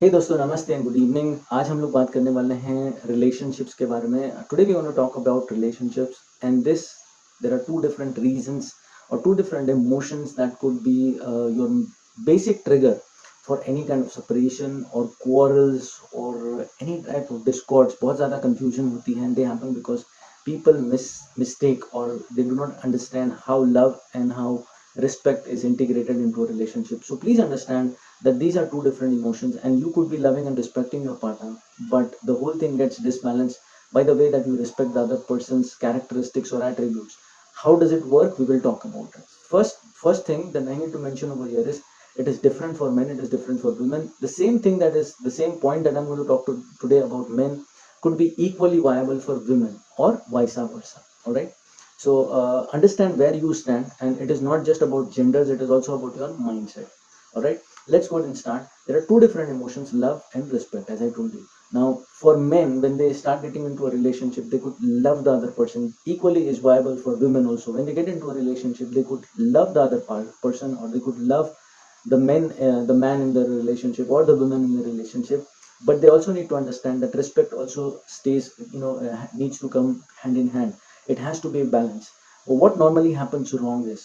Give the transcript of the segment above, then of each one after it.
हे दोस्तों, नमस्ते and good evening. आज हम लोग बात करने वाले हैं रिलेशनशिप्स के बारे में। Today we want to talk about relationships and this there are two different reasons और two different emotions that could be your basic trigger for any kind of separation और क्वारल्स और एनी टाइप ऑफ डिस्कॉर्ड्स। बहुत ज़्यादा confusion होती है and they happen because people mistake or they do not understand how love and how respect is integrated into a relationship. So please understand that these are two different emotions and you could be loving and respecting your partner, but the whole thing gets disbalanced by the way that you respect the other person's characteristics or attributes. How does it work? We will talk about it. First thing that I need to mention over here is it is different for men, it is different for women. The same thing, that is the same point that I'm going to talk to today about men, could be equally viable for women or vice versa. All right. So understand where you stand, and it is not just about genders, it is also about your mindset. All right, let's go ahead and start. There are two different emotions, love and respect, as I told you. Now for men, when they start getting into a relationship, they could love the other person. Equally is viable for women also. When they get into a relationship, they could love the other person, or they could love the man in the relationship or the woman in the relationship. But they also need to understand that respect also stays, needs to come hand in hand. It has to be balanced. What normally happens wrong is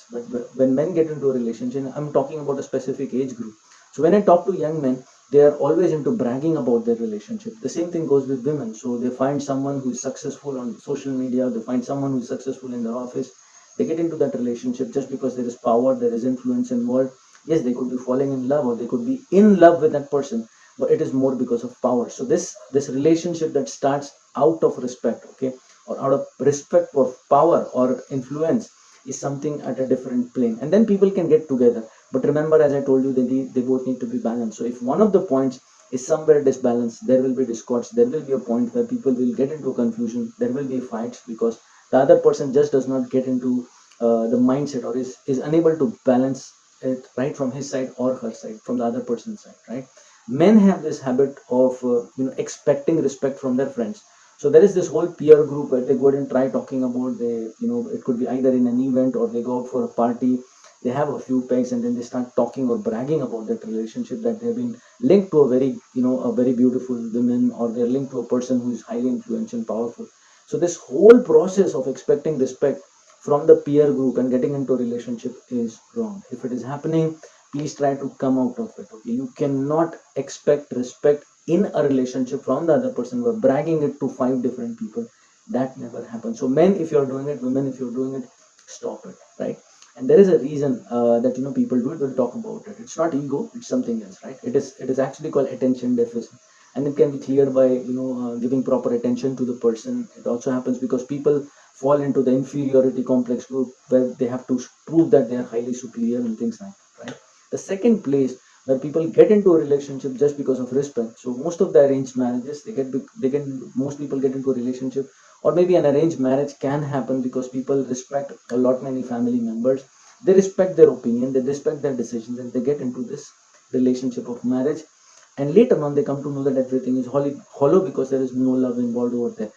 when men get into a relationship, I'm talking about a specific age group. So when I talk to young men, they are always into bragging about their relationship. The same thing goes with women. So they find someone who is successful on social media, they find someone who is successful in their office, they get into that relationship just because there is power, there is influence involved. Yes, they could be falling in love or they could be in love with that person, but it is more because of power. So this relationship that starts out of respect, okay, or out of respect for power or influence, is something at a different plane, and then people can get together. But remember, as I told you, they both need to be balanced. So if one of the points is somewhere disbalanced, there will be discords, there will be a point where people will get into confusion, there will be fights because the other person just does not get into the mindset, or is unable to balance it right from his side or her side, from the other person's side, right? Men have this habit of expecting respect from their friends. So there is this whole peer group where they go and try talking about, they it could be either in an event or they go out for a party, they have a few pegs, and then they start talking or bragging about that relationship, that they've been linked to a very, a very beautiful woman, or they're linked to a person who is highly influential and powerful. So this whole process of expecting respect from the peer group and getting into a relationship is wrong. If it is happening, please try to come out of it. Okay, you cannot expect respect in a relationship from the other person. We're bragging it to five different people. That never happens. So men, if you're doing it, women, if you're doing it, stop it, right? And there is a reason that people do it. We'll talk about it. It's not ego, it's something else, right? It is actually called attention deficit, and it can be cleared by giving proper attention to the person. It also happens because people fall into the inferiority complex group where they have to prove that they are highly superior and things like that, right? The second place where people get into a relationship just because of respect. So most of the arranged marriages, they get most people get into a relationship, or maybe an arranged marriage can happen because people respect a lot many family members. They respect their opinion, they respect their decisions, and they get into this relationship of marriage. And later on, they come to know that everything is hollow because there is no love involved over there.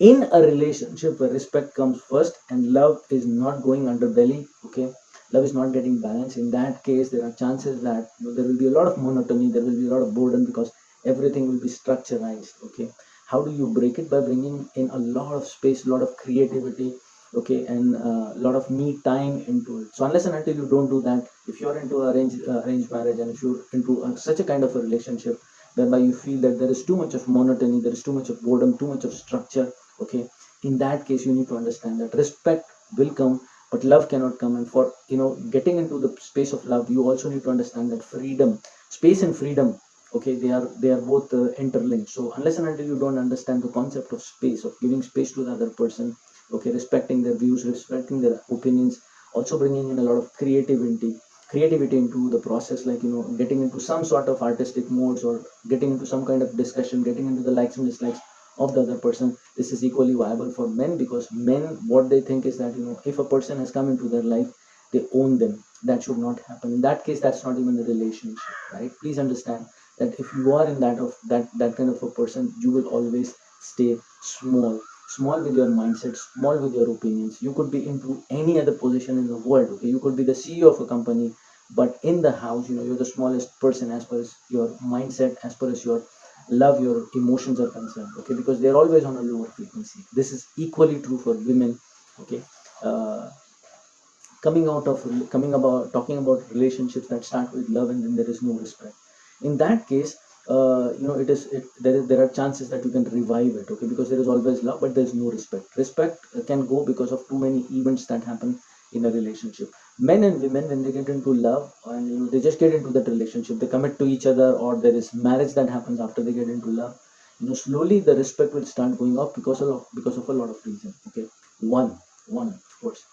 In a relationship where respect comes first and love is not going underbelly, okay, love is not getting balanced, in that case there are chances that there will be a lot of monotony, there will be a lot of boredom because everything will be structurized. Okay, how do you break it? By bringing in a lot of space, a lot of creativity, okay, and a lot of me time into it. So unless and until you don't do that, if you're into arranged marriage, and if you're into such a kind of a relationship whereby you feel that there is too much of monotony, there is too much of boredom, too much of structure, okay, in that case you need to understand that respect will come, but love cannot come. And for getting into the space of love, you also need to understand that freedom, space and freedom, okay, they are both interlinked. So unless and until you don't understand the concept of space, of giving space to the other person, okay, respecting their views, respecting their opinions, also bringing in a lot of creativity into the process, like getting into some sort of artistic modes, or getting into some kind of discussion, getting into the likes and dislikes of the other person. This is equally viable for men, because men, what they think is that if a person has come into their life, they own them. That should not happen. In that case, that's not even a relationship, right? Please understand that if you are in that kind of a person, you will always stay small with your mindset, small with your opinions. You could be into any other position in the world, okay, you could be the CEO of a company, but in the house, you're the smallest person as far as your mindset, as far as your love, your emotions are concerned, okay, because they're always on a lower frequency. This is equally true for women, okay. uh, Coming about talking about relationships that start with love and then there is no respect, in that case, there are chances that you can revive it, okay, because there is always love but there is no respect can go because of too many events that happen in a relationship. Men and women, when they get into love and they just get into that relationship, they commit to each other, or there is marriage that happens after they get into love, slowly the respect will start going up because of a lot of reasons, okay. One of course,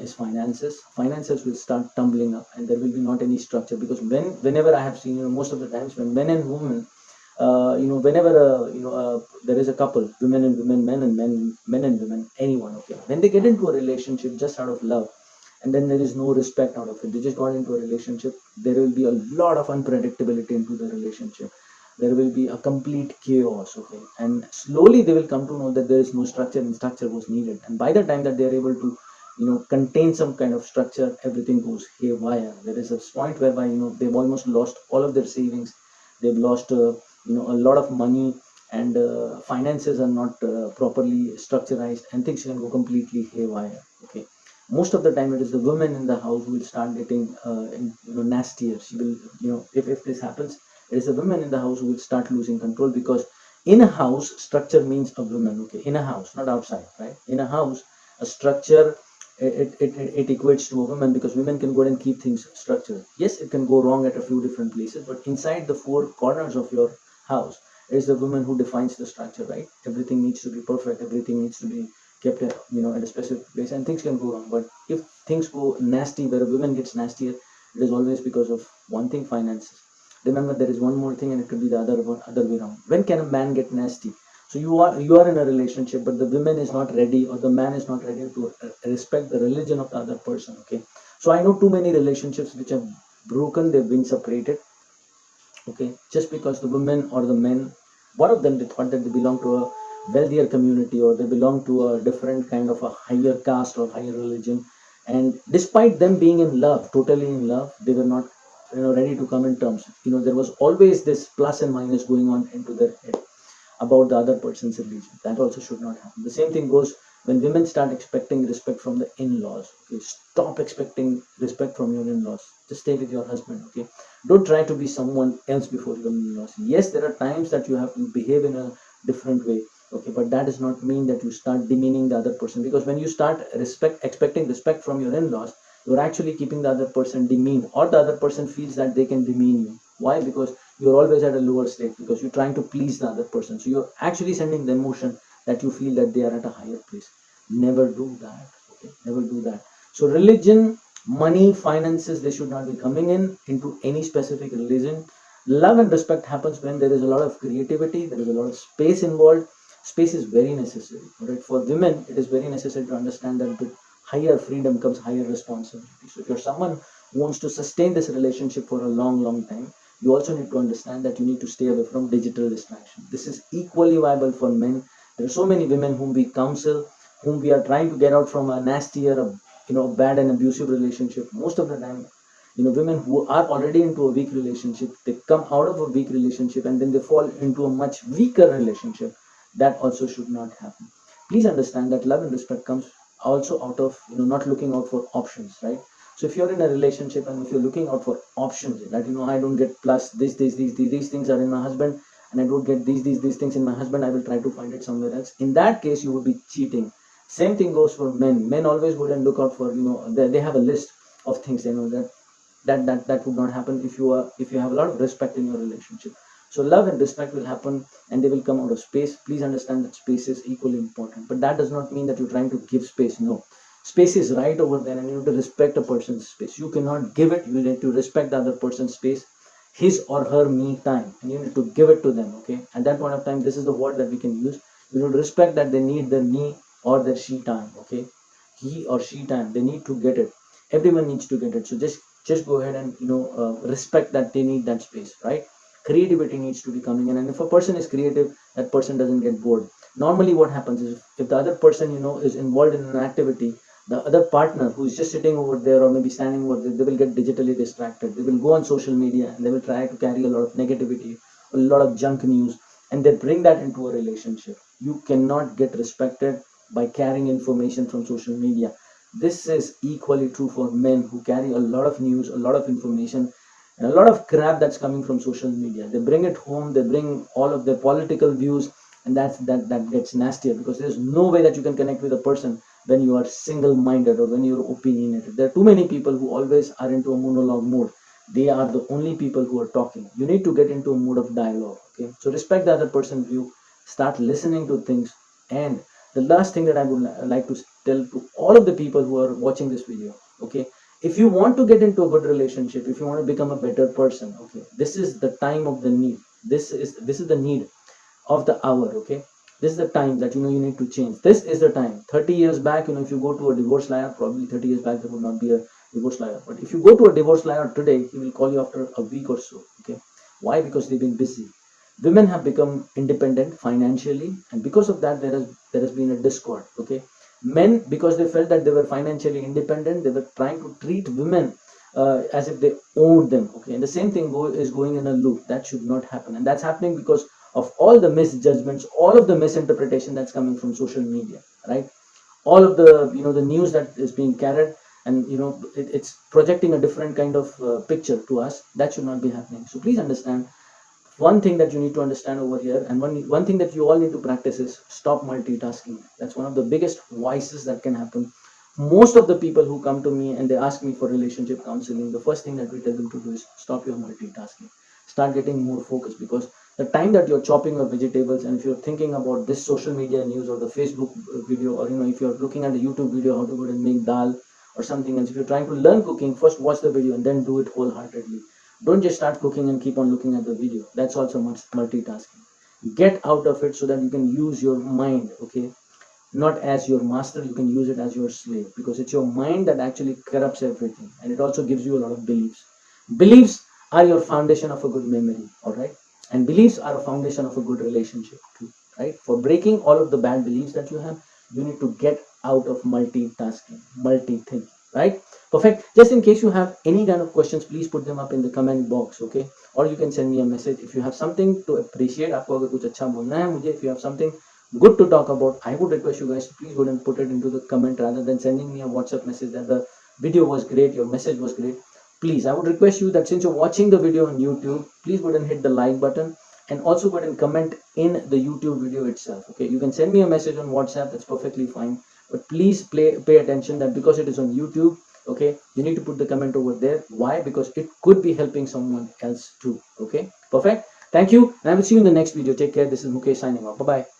is finances will start tumbling up and there will be not any structure, because whenever I have seen, most of the times when men and women, whenever there is a couple, women and women, men and women, anyone, okay, when they get into a relationship just out of love, and then there is no respect out of it, they just got into a relationship, there will be a lot of unpredictability into the relationship. There will be a complete chaos, okay, and slowly they will come to know that there is no structure and structure was needed, and by the time that they are able to contain some kind of structure, everything goes haywire. There is a point whereby they've almost lost all of their savings, they've lost a lot of money, and finances are not properly structurized, and things can go completely haywire, okay. Most of the time it is the woman in the house who will start getting nastier. She will, if this happens, it is the women in the house who will start losing control, because in a house, structure means a woman, okay, in a house, not outside, right? In a house, a structure, it equates to a woman, because women can go and keep things structured. Yes, it can go wrong at a few different places, but inside the four corners of your house, it is the woman who defines the structure, right? Everything needs to be perfect, everything needs to be kept at a specific place, and things can go wrong. But if things go nasty, where a woman gets nastier, it is always because of one thing: finances. Remember, there is one more thing, and it could be the other way around. When can a man get nasty? So you are in a relationship, but the woman is not ready, or the man is not ready to respect the religion of the other person, okay. So I know too many relationships which have broken, they've been separated, okay, just because the women or the men, one of them, they thought that they belong to a wealthier community, or they belong to a different kind of a higher caste or higher religion, and despite them being in love, totally in love, they were not ready to come in terms. There was always this plus and minus going on into their head about the other person's religion. That also should not happen. The same thing goes when women start expecting respect from the in-laws. Okay, stop expecting respect from your in-laws. Just stay with your husband. Okay, don't try to be someone else before your in-laws. Yes, there are times that you have to behave in a different way. Okay, but that does not mean that you start demeaning the other person, because when you start expecting respect from your in-laws, you're actually keeping the other person demeaned, or the other person feels that they can demean you. Why? Because you're always at a lower state, because you're trying to please the other person, so you're actually sending the emotion that you feel that they are at a higher place. Never do that, okay, never do that. So religion, money, finances, they should not be coming in into any specific religion. Love and respect happens when there is a lot of creativity, there is a lot of space involved. Space is very necessary, right? For women, it is very necessary to understand that with higher freedom comes higher responsibility. So if you're someone who wants to sustain this relationship for a long time, you also need to understand that you need to stay away from digital distraction. This is equally viable for men. There are so many women whom we counsel, whom we are trying to get out from a nasty or bad and abusive relationship. Most of the time, women who are already into a weak relationship, they come out of a weak relationship and then they fall into a much weaker relationship. That also should not happen. Please understand that love and respect comes also out of not looking out for options, right? So if you're in a relationship and if you're looking out for options, that I don't get plus these things are in my husband, and I don't get these things in my husband, I will try to find it somewhere else. In that case, you would be cheating. Same thing goes for men. Men always go and look out for they have a list of things, that would not happen if you have a lot of respect in your relationship. So love and respect will happen, and they will come out of space. Please understand that space is equally important, but that does not mean that you're trying to give space. No, space is right over there, and you need to respect a person's space. You cannot give it, you need to respect the other person's space, his or her me time, and you need to give it to them, okay? At that point of time, this is the word that we can use. You need to respect that they need their me or their she time, okay? He or she time, they need to get it. Everyone needs to get it. So just go ahead and respect that they need that space, right? Creativity needs to be coming in, and if a person is creative, that person doesn't get bored. Normally what happens is, if the other person is involved in an activity, the other partner who is just sitting over there or maybe standing over there, they will get digitally distracted. They will go on social media and they will try to carry a lot of negativity, a lot of junk news, and they bring that into a relationship. You cannot get respected by carrying information from social media. This is equally true for men who carry a lot of news, a lot of information, and a lot of crap that's coming from social media. They bring it home, they bring all of their political views, and that gets nastier because there's no way that you can connect with a person when you are single-minded or when you're opinionated. There are too many people who always are into a monologue mode. They are the only people who are talking. You need to get into a mood of dialogue. Okay, so respect the other person's view, start listening to things. And the last thing that I would like to tell to all of the people who are watching this video, okay, if you want to get into a good relationship, if you want to become a better person, okay, this is the time of the need. This is the need of the hour. Okay, this is the time that you need to change. This is the time. 30 years back, if you go to a divorce lawyer, probably 30 years back there would not be a divorce lawyer, but if you go to a divorce lawyer today, he will call you after a week or so. Okay, why? Because they've been busy. Women have become independent financially, and because of that there has been a discord. Okay, men, because they felt that they were financially independent, they were trying to treat women as if they owned them. Okay, and the same thing is going in a loop. That should not happen, and that's happening because of all the misjudgments, all of the misinterpretation that's coming from social media, right? All of the the news that is being carried, and it's projecting a different kind of picture to us. That should not be happening. So please understand, one thing that you need to understand over here, and one thing that you all need to practice, is stop multitasking. That's one of the biggest vices that can happen. Most of the people who come to me and they ask me for relationship counseling, the first thing that we tell them to do is stop your multitasking, start getting more focused. Because the time that you're chopping your vegetables, and if you're thinking about this social media news or the Facebook video, or if you're looking at the YouTube video how to go and make dal or something else, if you're trying to learn cooking, first watch the video and then do it wholeheartedly. Don't just start cooking and keep on looking at the video. That's also multitasking. Get out of it so that you can use your mind. Okay, not as your master, you can use it as your slave, because it's your mind that actually corrupts everything, and it also gives you a lot of beliefs. Beliefs are your foundation of a good memory, all right, and beliefs are a foundation of a good relationship too, right? For breaking all of the bad beliefs that you have, you need to get out of multitasking, multi-thinking, right? Perfect. Just in case you have any kind of questions, please put them up in the comment box. Okay, or you can send me a message if you have something to appreciate. आपको अगर कुछ अच्छा बोलना है मुझे, if you have something good to talk about, I would request you guys to please go and put it into the comment rather than sending me a WhatsApp message that the video was great, your message was great. Please, I would request you that since you're watching the video on YouTube, please go and hit the like button, and also go and comment in the YouTube video itself. Okay, you can send me a message on WhatsApp, that's perfectly fine, but please pay attention that because it is on YouTube, okay, you need to put the comment over there. Why? Because it could be helping someone else too. Okay, perfect. Thank you, and I will see you in the next video. Take care. This is Mukesh signing off. Bye bye.